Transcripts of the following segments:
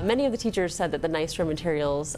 Many of the teachers said that the Nystrom materials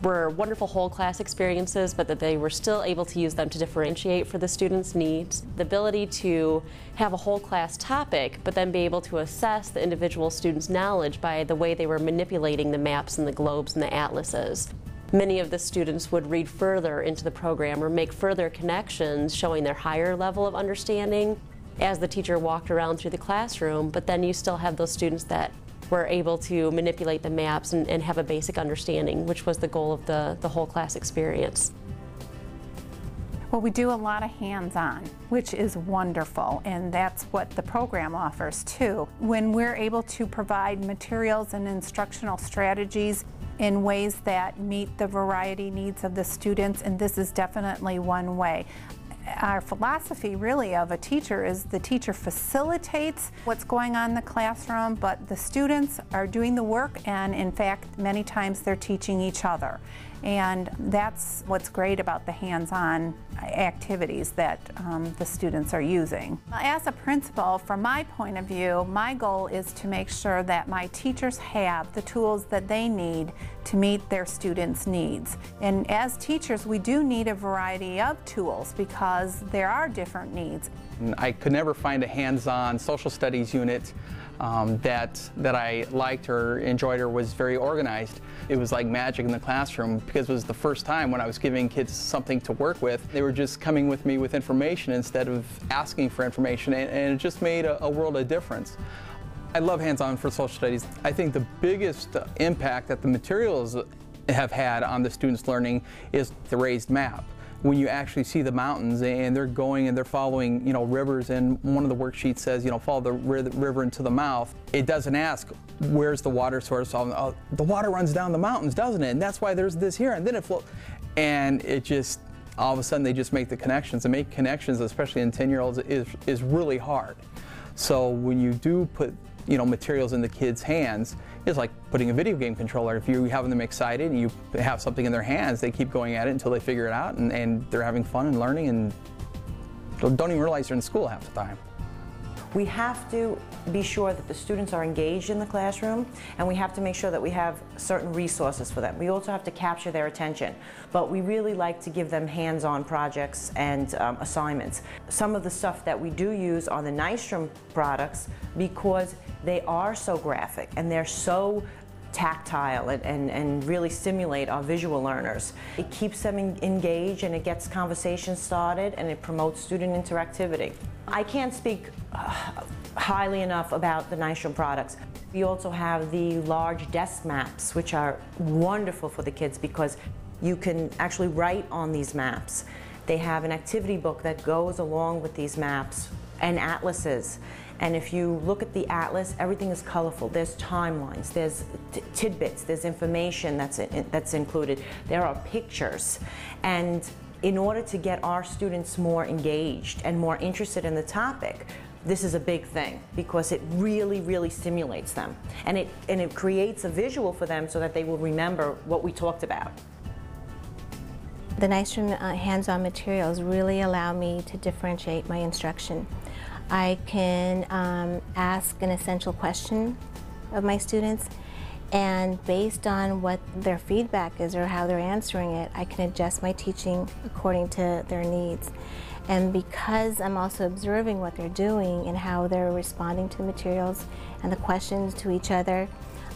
were wonderful whole class experiences, but that they were still able to use them to differentiate for the students' needs. The ability to have a whole class topic, but then be able to assess the individual students' knowledge by the way they were manipulating the maps and the globes and the atlases. Many of the students would read further into the program or make further connections, showing their higher level of understanding as the teacher walked around through the classroom, but then you still have those students that were able to manipulate the maps and have a basic understanding, which was the goal of the whole class experience. Well, we do a lot of hands-on, which is wonderful, and that's what the program offers too. When we're able to provide materials and instructional strategies in ways that meet the variety needs of the students, and this is definitely one way. Our philosophy really of a teacher is the teacher facilitates what's going on in the classroom, but the students are doing the work, and in fact many times they're teaching each other. And that's what's great about the hands-on activities that the students are using. As a principal, from my point of view, my goal is to make sure that my teachers have the tools that they need to meet their students' needs. And as teachers, we do need a variety of tools because there are different needs. I could never find a hands-on social studies unit that I liked or enjoyed or was very organized. It was like magic in the classroom because it was the first time when I was giving kids something to work with. They were just coming with me with information instead of asking for information, and it just made a world of difference. I love hands-on for social studies. I think the biggest impact that the materials have had on the students' learning is the raised map. When you actually see the mountains and they're going and they're following, rivers, and one of the worksheets says, follow the river into the mouth. It doesn't ask, where's the water source? Oh, the water runs down the mountains, doesn't it? And that's why there's this here, and then it flows. And it just, all of a sudden they just make the connections. And make connections, especially in 10-year-olds, is really hard. So when you do put materials in the kids' hands, it's like putting a video game controller. If you're having them excited and you have something in their hands, they keep going at it until they figure it out, and they're having fun and learning and don't even realize they're in school half the time. We have to be sure that the students are engaged in the classroom, and we have to make sure that we have certain resources for them. We also have to capture their attention, but we really like to give them hands-on projects and assignments. Some of the stuff that we do use are the Nystrom products because they are so graphic and they're so tactile and really stimulate our visual learners. It keeps them engaged, and it gets conversations started, and it promotes student interactivity. I can't speak highly enough about the Nystrom products. We also have the large desk maps, which are wonderful for the kids because you can actually write on these maps. They have an activity book that goes along with these maps and atlases. And if you look at the atlas, everything is colorful. There's timelines, there's tidbits, there's information that's included. There are pictures. And in order to get our students more engaged and more interested in the topic, this is a big thing because it really, really stimulates them. And it creates a visual for them so that they will remember what we talked about. The Nystrom hands-on materials really allow me to differentiate my instruction. I can ask an essential question of my students, and based on what their feedback is or how they're answering it, I can adjust my teaching according to their needs. And because I'm also observing what they're doing and how they're responding to the materials and the questions to each other,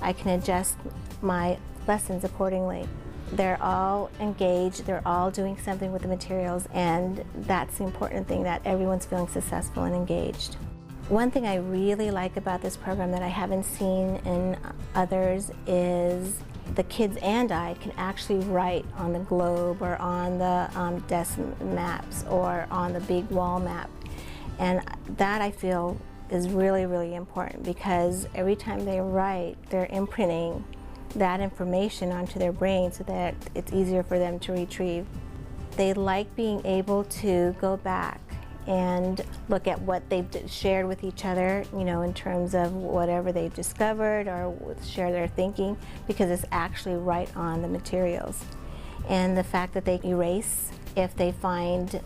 I can adjust my lessons accordingly. They're all engaged, they're all doing something with the materials, and that's the important thing, that everyone's feeling successful and engaged. One thing I really like about this program that I haven't seen in others is the kids and I can actually write on the globe or on the desk maps or on the big wall map. And that I feel is really, really important because every time they write, they're imprinting that information onto their brain so that it's easier for them to retrieve. They like being able to go back and look at what they've shared with each other, in terms of whatever they've discovered or share their thinking, because it's actually right on the materials. And the fact that they erase if they find,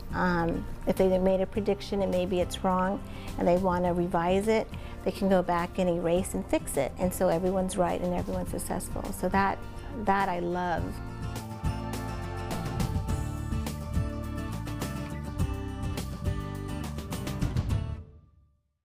if they made a prediction and maybe it's wrong and they want to revise it, they can go back and erase and fix it. And so everyone's right and everyone's successful. So that I love.